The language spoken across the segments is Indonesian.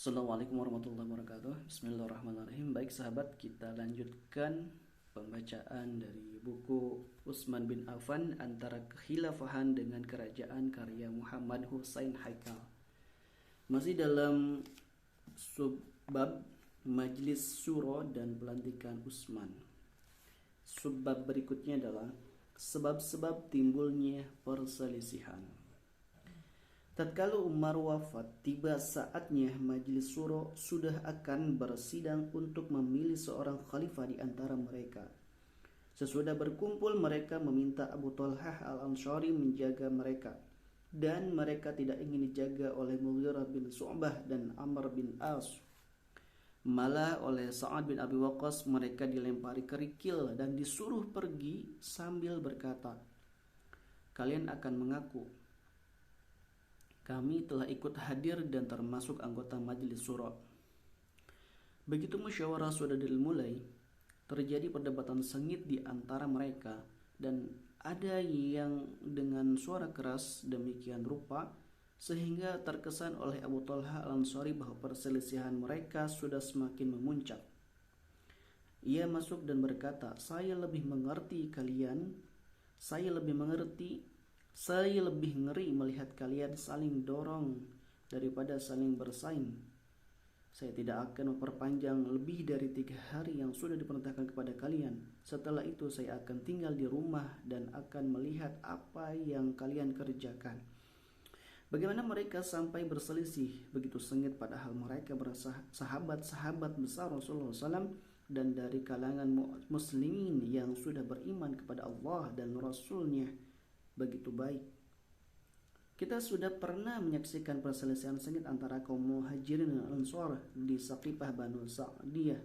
Assalamualaikum warahmatullahi wabarakatuh. Bismillahirrahmanirrahim. Baik sahabat, kita lanjutkan pembacaan dari buku Utsman bin Affan, Antara Kekhilafahan dengan Kerajaan, karya Muhammad Hussein Haikal. Masih dalam subbab Majlis Syuro dan Pelantikan Utsman. Subbab berikutnya adalah sebab-sebab timbulnya perselisihan. Tatkala Umar wafat, tiba saatnya Majlis Syuro sudah akan bersidang untuk memilih seorang khalifah di antara mereka. Sesudah berkumpul, mereka meminta Abu Talhah al-Ansari menjaga mereka, dan mereka tidak ingin dijaga oleh Mughirah bin Syu'bah dan Amr bin As. Malah oleh Sa'ad bin Abi Waqqas mereka dilempari kerikil dan disuruh pergi sambil berkata, "Kalian akan mengaku kami telah ikut hadir dan termasuk anggota Majlis Syuro." Begitu musyawarah sudah dimulai, terjadi perdebatan sengit di antara mereka, dan ada yang dengan suara keras demikian rupa sehingga terkesan oleh Abu Talha al-Ansari bahwa perselisihan mereka sudah semakin memuncak. Ia masuk dan berkata, saya lebih mengerti ngeri melihat kalian saling dorong daripada saling bersaing. Saya tidak akan memperpanjang lebih dari 3 hari yang sudah diperintahkan kepada kalian. Setelah itu saya akan tinggal di rumah dan akan melihat apa yang kalian kerjakan. Bagaimana mereka sampai berselisih begitu sengit, padahal mereka sahabat-sahabat besar Rasulullah SAW dan dari kalangan muslimin yang sudah beriman kepada Allah dan Rasulnya begitu baik. Kita sudah pernah menyaksikan perselisihan sengit antara kaum Muhajirin dan Ansar di Saqifah Banu Sa'diyah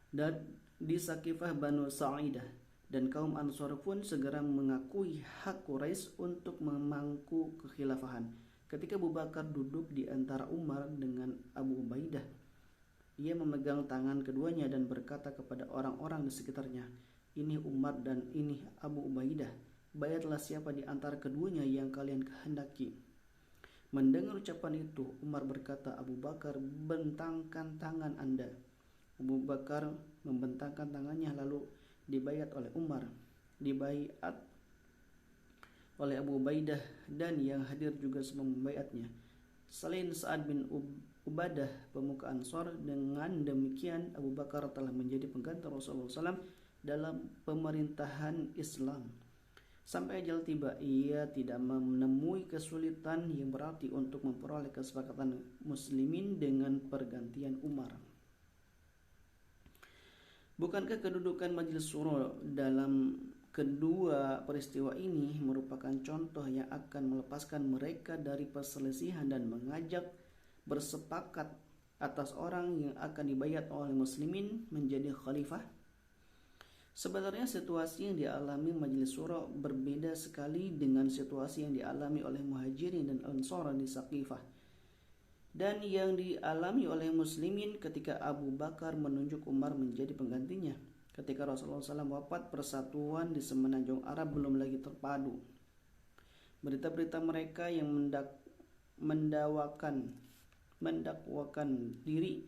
dan di Saqifah Banu Sa'idah, dan kaum Ansar pun segera mengakui hak Quraisy untuk memangku kekhilafahan. Ketika Abu Bakar duduk di antara Umar dengan Abu Ubaidah, ia memegang tangan keduanya dan berkata kepada orang-orang di sekitarnya, "Ini Umar dan ini Abu Ubaidah. Bayatlah siapa di antara keduanya yang kalian kehendaki." Mendengar ucapan itu, Umar berkata, "Abu Bakar, bentangkan tangan Anda." Abu Bakar membentangkan tangannya, lalu dibayat oleh Umar, dibayat oleh Abu Ubaidah, dan yang hadir juga semua membayatnya. Selain Sa'ad bin Ubadah, pemuka Ansar, dengan demikian Abu Bakar telah menjadi pengganti Rasulullah SAW dalam pemerintahan Islam. Sampai ajal tiba, ia tidak menemui kesulitan yang berarti untuk memperoleh kesepakatan muslimin dengan pergantian Umar. Bukankah kedudukan Majlis Syuro dalam kedua peristiwa ini merupakan contoh yang akan melepaskan mereka dari perselisihan dan mengajak bersepakat atas orang yang akan dibayat oleh muslimin menjadi khalifah? Sebenarnya situasi yang dialami Majlis Syuro berbeda sekali dengan situasi yang dialami oleh Muhajirin dan Ansar di Saqifah, dan yang dialami oleh muslimin ketika Abu Bakar menunjuk Umar menjadi penggantinya. Ketika Rasulullah SAW wafat, persatuan di semenanjung Arab belum lagi terpadu. Berita-berita mereka yang mendakwakan diri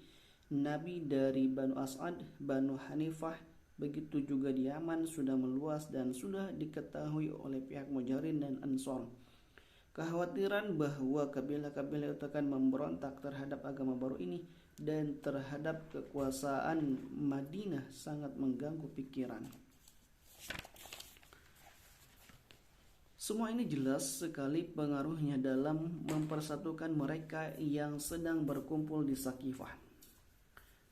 Nabi dari Banu As'ad, Banu Hanifah, begitu juga di Yaman sudah meluas dan sudah diketahui oleh pihak Muhajirin dan Ansar. Kekhawatiran bahwa kabilah-kabilah itu akan memberontak terhadap agama baru ini dan terhadap kekuasaan Madinah sangat mengganggu pikiran. Semua ini jelas sekali pengaruhnya dalam mempersatukan mereka yang sedang berkumpul di Saqifah.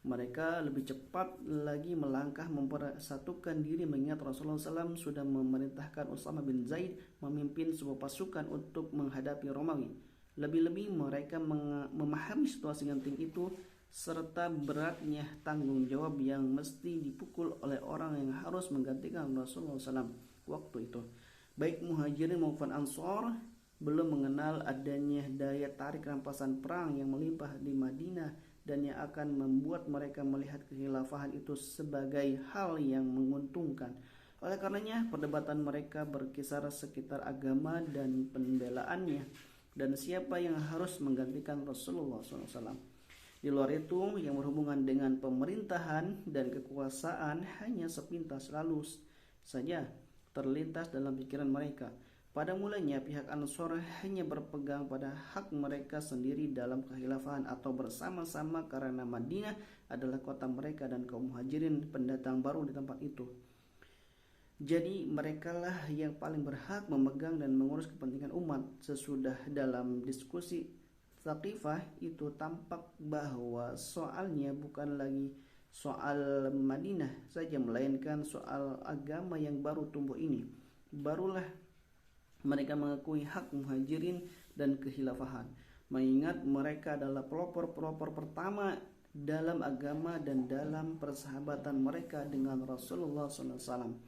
Mereka lebih cepat lagi melangkah mempersatukan diri mengingat Rasulullah SAW sudah memerintahkan Usama bin Zaid memimpin sebuah pasukan untuk menghadapi Romawi. Lebih-lebih mereka memahami situasi genting itu serta beratnya tanggung jawab yang mesti dipikul oleh orang yang harus menggantikan Rasulullah SAW waktu itu. Baik Muhajirin maupun Ansar belum mengenal adanya daya tarik rampasan perang yang melimpah di Madinah dan yang akan membuat mereka melihat kekhilafahan itu sebagai hal yang menguntungkan. Oleh karenanya, perdebatan mereka berkisar sekitar agama dan pembelaannya. dan siapa yang harus menggantikan Rasulullah SAW. Di luar itu, yang berhubungan dengan pemerintahan dan kekuasaan hanya sepintas lalu saja terlintas dalam pikiran mereka. Pada mulanya pihak Ansor hanya berpegang pada hak mereka sendiri dalam kekhilafahan atau bersama-sama karena Madinah adalah kota mereka dan kaum muhajirin pendatang baru di tempat itu. Jadi merekalah yang paling berhak memegang dan mengurus kepentingan umat. Sesudah dalam diskusi Thaqifah itu tampak bahwa soalnya bukan lagi soal Madinah saja, melainkan soal agama yang baru tumbuh ini. Barulah mereka mengakui hak muhajirin dan kekhilafahan, mengingat mereka adalah pelopor-pelopor pertama dalam agama dan dalam persahabatan mereka dengan Rasulullah SAW.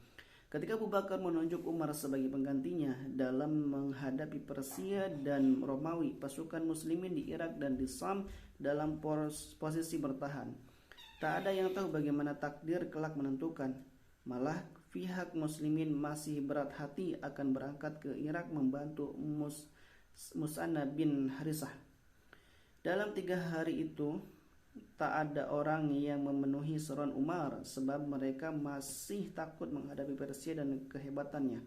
Ketika Abu Bakar menunjuk Umar sebagai penggantinya dalam menghadapi Persia dan Romawi, pasukan muslimin di Irak dan di Sham dalam posisi bertahan. Tak ada yang tahu bagaimana takdir kelak menentukan. Malah pihak muslimin masih berat hati akan berangkat ke Irak membantu Mus'anna bin Harisah. Dalam 3 hari itu tak ada orang yang memenuhi seruan Umar, sebab mereka masih takut menghadapi Persia dan kehebatannya.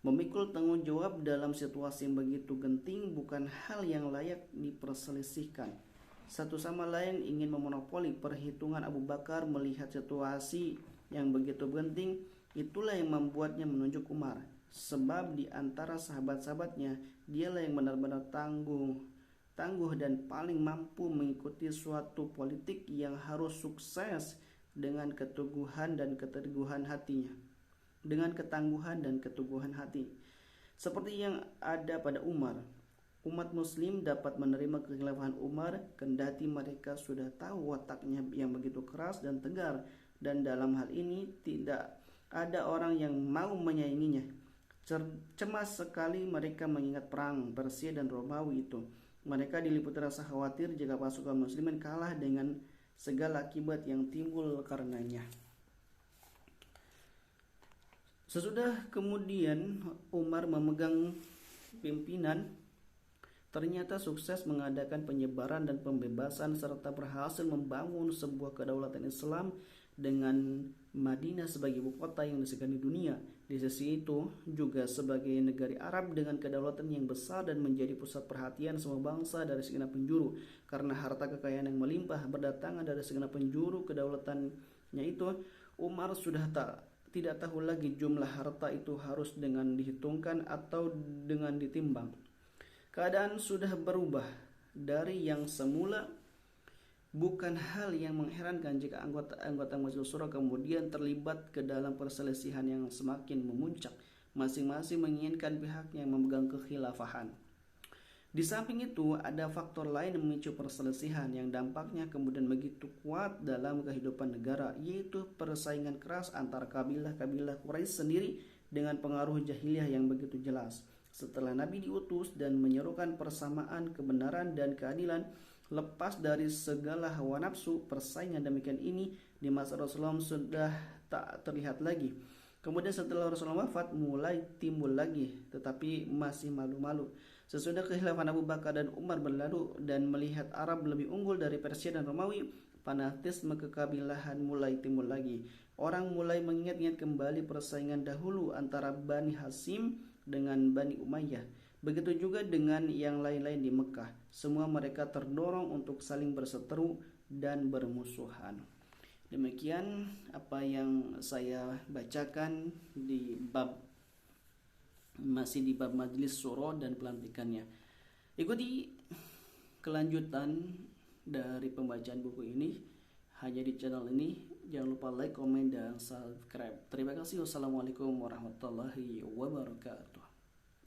Memikul tanggung jawab dalam situasi yang begitu genting bukan hal yang layak diperselisihkan. Satu sama lain ingin memonopoli perhitungan. Abu Bakar melihat situasi yang begitu genting, itulah yang membuatnya menunjuk Umar. Sebab di antara sahabat-sahabatnya, dialah yang benar-benar tangguh dan paling mampu mengikuti suatu politik yang harus sukses dengan ketangguhan dan keteguhan hatinya. Seperti yang ada pada Umar, umat muslim dapat menerima kekhilafahan Umar kendati mereka sudah tahu wataknya yang begitu keras dan tegar, dan dalam hal ini tidak ada orang yang mau menyainginya. Cemas sekali mereka mengingat perang Persia dan Romawi itu. Mereka diliputi rasa khawatir jika pasukan muslimin kalah dengan segala akibat yang timbul karenanya. Sesudah kemudian Umar memegang pimpinan, ternyata sukses mengadakan penyebaran dan pembebasan serta berhasil membangun sebuah kedaulatan Islam dengan Madinah sebagai ibu kota yang disegani dunia. Di sisi itu juga sebagai negara Arab dengan kedaulatan yang besar dan menjadi pusat perhatian semua bangsa dari segenap penjuru, karena harta kekayaan yang melimpah berdatangan dari segenap penjuru kedaulatannya itu. Umar sudah tidak tahu lagi jumlah harta itu harus dengan dihitungkan atau dengan ditimbang. Keadaan sudah berubah dari yang semula. Bukan hal yang mengherankan jika anggota Majelis Syuro kemudian terlibat ke dalam perselisihan yang semakin memuncak. Masing-masing menginginkan pihaknya yang memegang kekhilafahan. Di samping itu, ada faktor lain yang memicu perselisihan yang dampaknya kemudian begitu kuat dalam kehidupan negara, yaitu persaingan keras antara kabilah-kabilah Quraisy sendiri dengan pengaruh jahiliyah yang begitu jelas. Setelah Nabi diutus dan menyerukan persamaan kebenaran dan keadilan, lepas dari segala hawa nafsu, persaingan demikian ini di masa Rasulullah sudah tak terlihat lagi. Kemudian setelah Rasulullah wafat mulai timbul lagi, tetapi masih malu-malu. Sesudah kekhilafan Abu Bakar dan Umar berlalu dan melihat Arab lebih unggul dari Persia dan Romawi, fanatisme kekabilahan mulai timbul lagi. Orang mulai mengingat-ingat kembali persaingan dahulu antara Bani Hasyim dengan Bani Umayyah. Begitu juga dengan yang lain-lain di Mekah. Semua mereka terdorong untuk saling berseteru dan bermusuhan. Demikian apa yang saya bacakan masih di bab Majelis Syuro dan pelantikannya. Ikuti kelanjutan dari pembacaan buku ini hanya di channel ini. Jangan lupa like, komen, dan subscribe. Terima kasih. Wassalamualaikum warahmatullahi wabarakatuh.